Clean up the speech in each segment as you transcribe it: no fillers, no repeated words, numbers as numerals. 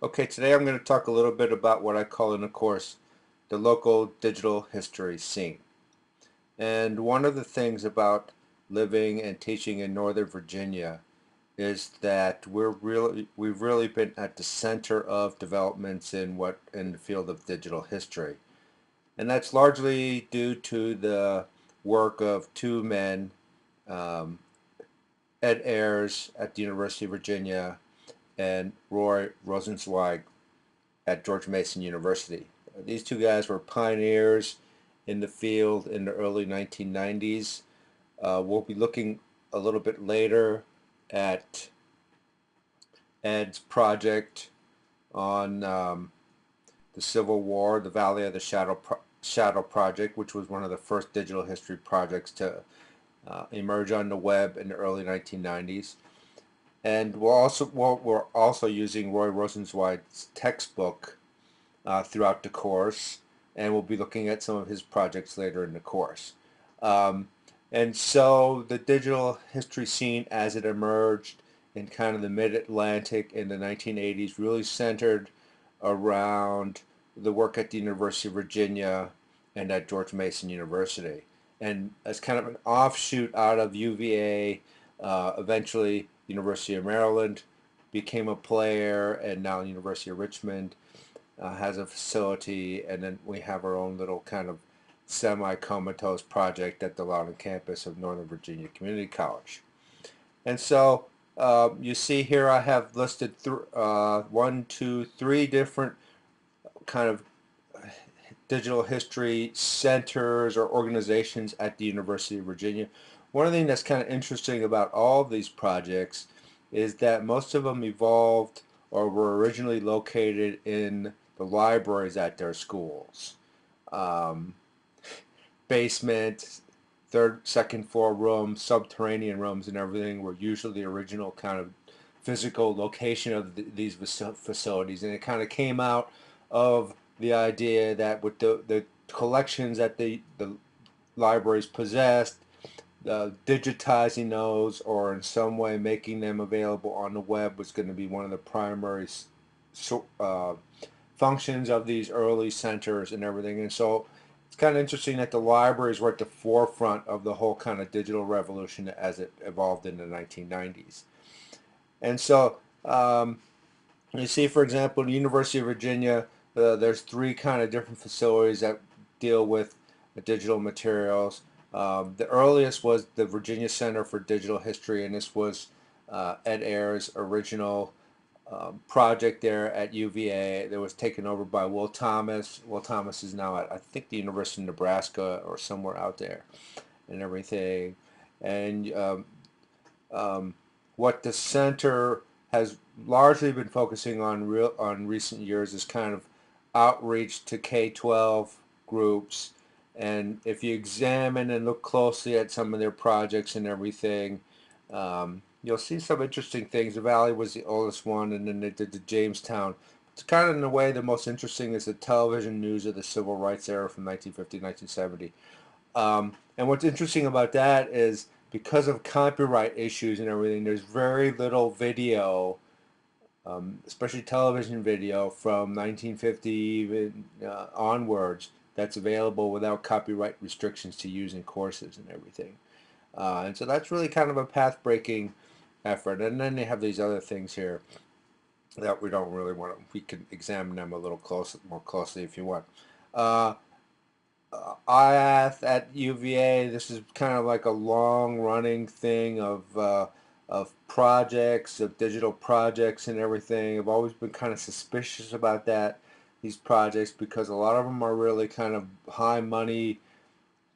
Okay, today I'm going to talk a little bit about what I call in the course the local digital history scene. And one of the things about living and teaching in Northern Virginia is that we've really been at the center of developments in the field of digital history. And that's largely due to the work of two men, um, Ed Ayers at the University of Virginia and Roy Rosenzweig at George Mason University. These two guys were pioneers in the field in the early 1990s. We'll be looking a little bit later at Ed's project on the Civil War, the Valley of the Shadow Project, which was one of the first digital history projects to emerge on the web in the early 1990s. And we're also using Roy Rosenzweig's textbook throughout the course, and we'll be looking at some of his projects later in the course. Um, and so the digital history scene as it emerged in kind of the mid-Atlantic in the 1980s really centered around the work at the University of Virginia and at George Mason University. And as kind of an offshoot out of UVA, eventually University of Maryland became a player, and now University of Richmond has a facility, and then we have our own little kind of semi-comatose project at the Loudoun campus of Northern Virginia Community College. And so you see here I have listed one, two, three different kind of digital history centers or organizations at the University of Virginia. One of the things that's kind of interesting about all of these projects is that most of them evolved or were originally located in the libraries at their schools. Um, Basement, third, second floor rooms, subterranean rooms, and everything were usually the original kind of physical location of these facilities. And it kind of came out of the idea that with the collections that the libraries possessed, digitizing those or in some way making them available on the web was going to be one of the primary so, functions of these early centers and everything. And so it's kind of interesting that the libraries were at the forefront of the whole kind of digital revolution as it evolved in the 1990s. And so you see, for example, the University of Virginia, there's three kind of different facilities that deal with digital materials. The earliest was the Virginia Center for Digital History, and this was Ed Ayers' original project there at UVA that was taken over by Will Thomas. Will Thomas is now at, I think, the University of Nebraska or somewhere out there and everything. And um, what the center has largely been focusing on recent years is kind of outreach to K-12 groups. And if you examine and look closely at some of their projects and everything, you'll see some interesting things. The Valley was the oldest one, and then they did the Jamestown. It's kind of in a way the most interesting is the television news of the civil rights era from 1950 to 1970. And what's interesting about that is because of copyright issues and everything, there's very little video, especially television video from 1950 even onwards, that's available without copyright restrictions to use in courses and everything. And so that's really kind of a path-breaking effort. And then they have these other things here that we don't really want to. We can examine them a little more closely if you want. Uh, IATH at UVA. This is kind of like a long-running thing of projects, of digital projects and everything. I've always been kind of suspicious about these projects, because a lot of them are really kind of high money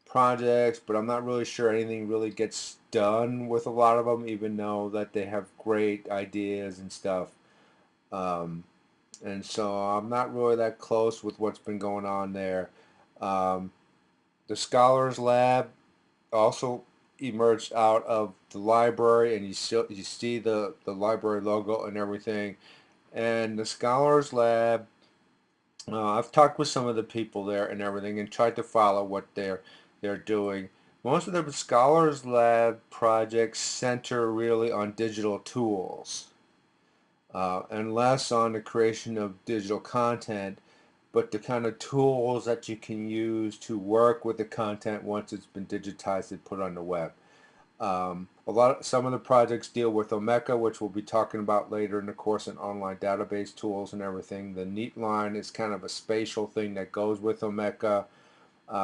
projects, but I'm not really sure anything really gets done with a lot of them, even though that they have great ideas and stuff. Um, and so I'm not really that close with what's been going on there. Um, the Scholars Lab also emerged out of the library, and you see the library logo and everything. And the Scholars Lab, I've talked with some of the people there and everything, and tried to follow what they're doing. Most of the Scholars Lab projects center really on digital tools. and less on the creation of digital content, but the kind of tools that you can use to work with the content once it's been digitized and put on the web. Some of the projects deal with Omeka, which we'll be talking about later in the course, and online database tools and everything. The Neatline is kind of a spatial thing that goes with Omeka.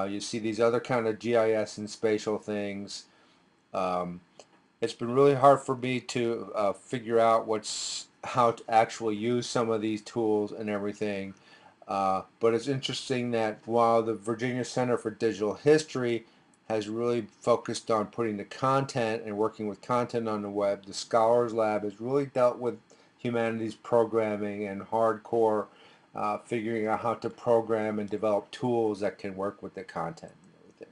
You see these other kind of GIS and spatial things. Um, it's been really hard for me to figure out how to actually use some of these tools and everything. But it's interesting that while the Virginia Center for Digital History has really focused on putting the content and working with content on the web, the Scholars Lab has really dealt with humanities programming and hardcore figuring out how to program and develop tools that can work with the content and everything.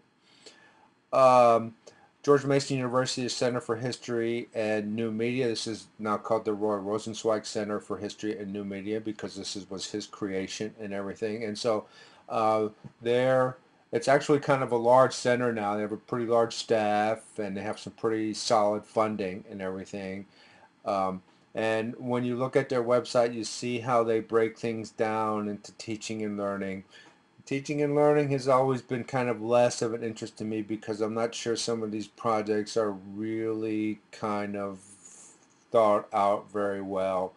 George Mason University Center for History and New Media. This is now called the Roy Rosenzweig Center for History and New Media because was his creation and everything. And so there, it's actually kind of a large center now. They have a pretty large staff and they have some pretty solid funding and everything. Um, and when you look at their website, you see how they break things down into teaching and learning. Teaching and learning has always been kind of less of an interest to me because I'm not sure some of these projects are really kind of thought out very well,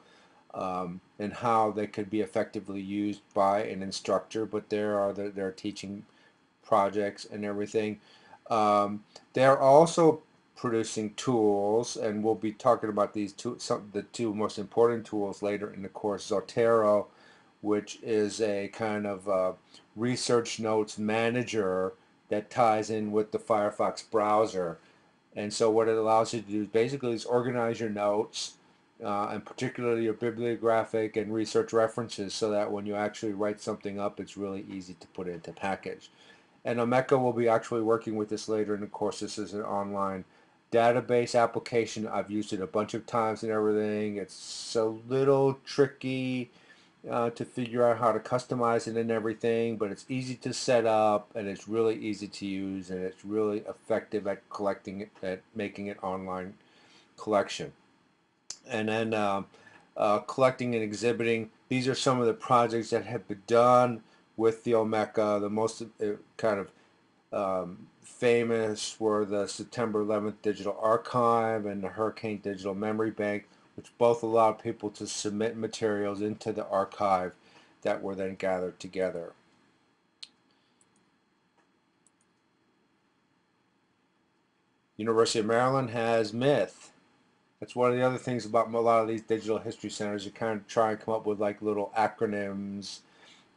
and how they could be effectively used by an instructor, but there are teaching projects and everything. They're also producing tools, and we'll be talking about the two most important tools later in the course. Zotero, which is a kind of research notes manager that ties in with the Firefox browser. And so what it allows you to do basically is organize your notes, and particularly your bibliographic and research references, so that when you actually write something up, it's really easy to put into package. And Omeka will be actually working with this later in the course. This is an online database application. I've used it a bunch of times and everything. It's a little tricky to figure out how to customize it and everything, but it's easy to set up and it's really easy to use and it's really effective at collecting it, at making an online collection. And then collecting and exhibiting. These are some of the projects that have been done with the Omeka. The most kind of famous were the September 11th Digital Archive and the Hurricane Digital Memory Bank, which both allowed people to submit materials into the archive that were then gathered together. University of Maryland has MITH. That's one of the other things about a lot of these digital history centers. You kind of try and come up with like little acronyms,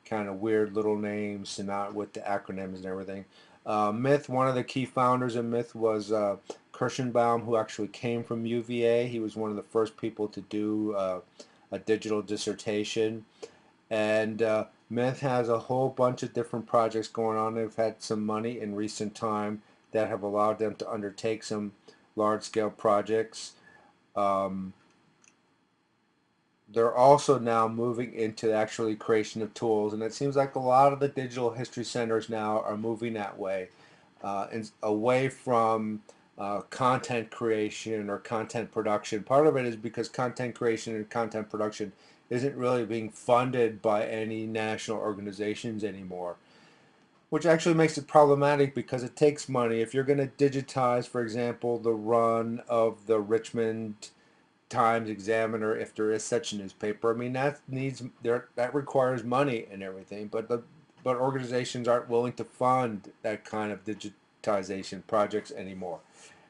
kind of weird little names, and not with the acronyms and everything. MITH, one of the key founders of MITH was Kirschenbaum, who actually came from UVA. He was one of the first people to do a digital dissertation. And MITH has a whole bunch of different projects going on. They've had some money in recent time that have allowed them to undertake some large-scale projects. Um, they're also now moving into the actually creation of tools, and it seems like a lot of the digital history centers now are moving that way, and away from content creation or content production. Part of it is because content creation and content production isn't really being funded by any national organizations anymore, which actually makes it problematic because it takes money. If you're going to digitize, for example, the run of the Richmond Times Examiner, if there is such a newspaper, I mean that requires money and everything, but organizations aren't willing to fund that kind of digitization projects anymore.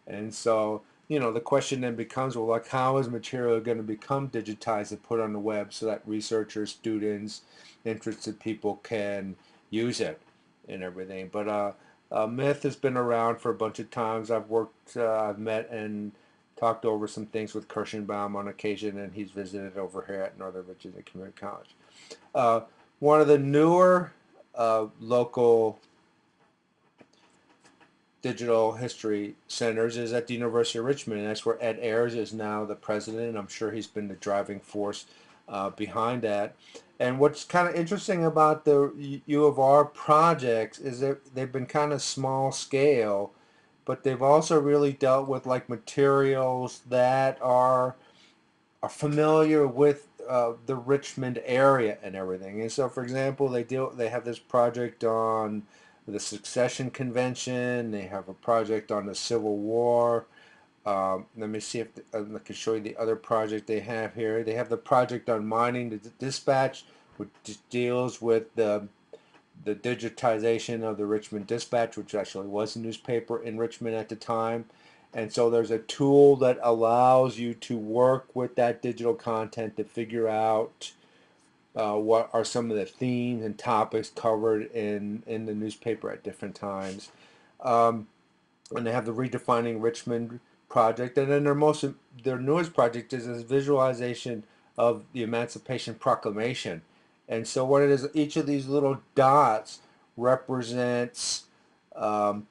And so, the question then becomes, well, like, how is material going to become digitized and put on the web so that researchers, students, interested people can use it and everything? But MITH has been around for a bunch of times. I've met and talked over some things with Kirschenbaum on occasion, and he's visited over here at Northern Virginia Community College. Uh, One of the newer local digital history centers is at the University of Richmond, and that's where Ed Ayers is now the president, and I'm sure he's been the driving force behind that. And what's kind of interesting about the U of R projects is that they've been kind of small scale, but they've also really dealt with like materials that are are familiar with the Richmond area and everything. And so, for example, they have this project on the Secession Convention. They have a project on the Civil War. Let me see if I can show you the other project they have here. They have the project on mining the dispatch, which deals with the digitization of the Richmond Dispatch, which actually was a newspaper in Richmond at the time. And so there's a tool that allows you to work with that digital content to figure out what are some of the themes and topics covered in the newspaper at different times. Um, and they have the Redefining Richmond project. And then their newest project is this visualization of the Emancipation Proclamation. And so what it is, each of these little dots represents um,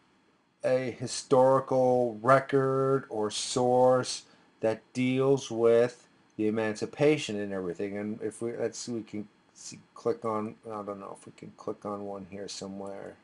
a historical record or source that deals with the emancipation and everything. And if we can click on, I don't know if we can click on one here somewhere.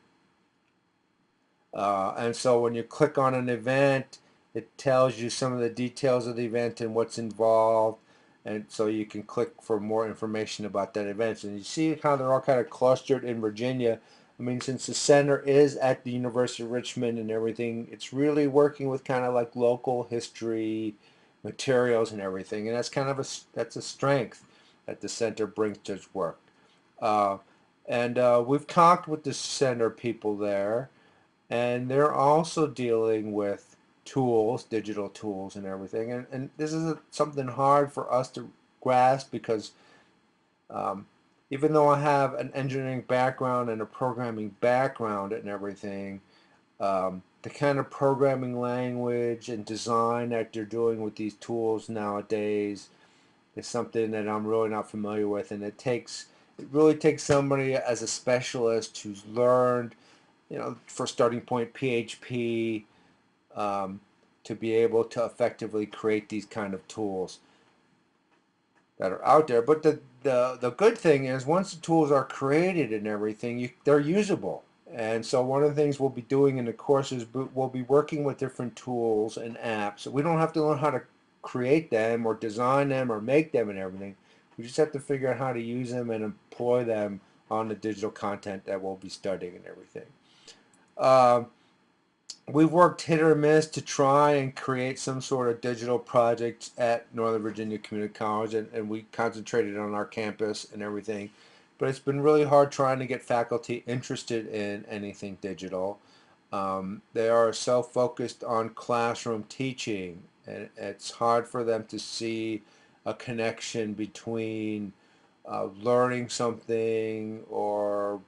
And so when you click on an event, it tells you some of the details of the event and what's involved. And so you can click for more information about that event. And you see how they're all kind of clustered in Virginia. I mean, since the center is at the University of Richmond and everything, it's really working with kind of like local history materials and everything. And that's a strength that the center brings to its work. Uh, and we've talked with the center people there, and they're also dealing with tools, digital tools and everything. And this is something hard for us to grasp because um, even though I have an engineering background and a programming background and everything, the kind of programming language and design that they're doing with these tools nowadays is something that I'm really not familiar with. And it really takes somebody as a specialist who's learned, for starting point, PHP, um, to be able to effectively create these kind of tools that are out there. But the good thing is once the tools are created and everything, they're usable. And so one of the things we'll be doing in the course is we'll be working with different tools and apps. We don't have to learn how to create them or design them or make them and everything. We just have to figure out how to use them and employ them on the digital content that we'll be studying and everything. Um, we've worked hit or miss to try and create some sort of digital project at Northern Virginia Community College, and we concentrated on our campus and everything. But it's been really hard trying to get faculty interested in anything digital. They are so focused on classroom teaching, and it's hard for them to see a connection between learning something or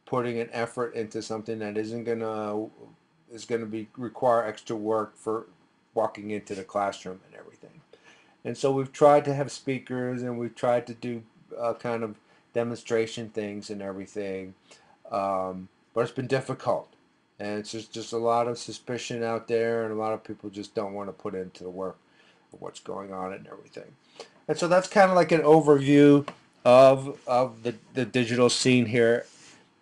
putting an effort into something that is going to be require extra work for walking into the classroom and everything. And so we've tried to have speakers and we've tried to do kind of demonstration things and everything, but it's been difficult. And it's just a lot of suspicion out there, and a lot of people just don't want to put into the work of what's going on and everything. And so that's kind of like an overview of the digital scene here.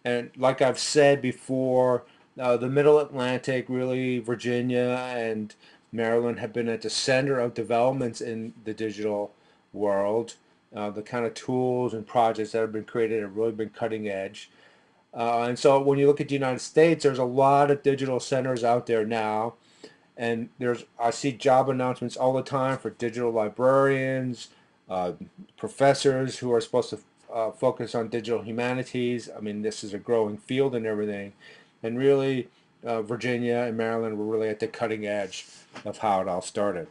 And like I've said before, the Middle Atlantic, really Virginia and Maryland, have been at the center of developments in the digital world. The kind of tools and projects that have been created have really been cutting edge. And so when you look at the United States, there's a lot of digital centers out there now. And I see job announcements all the time for digital librarians, uh, professors who are supposed to focus on digital humanities. I mean, this is a growing field and everything. And really, Virginia and Maryland were really at the cutting edge of how it all started.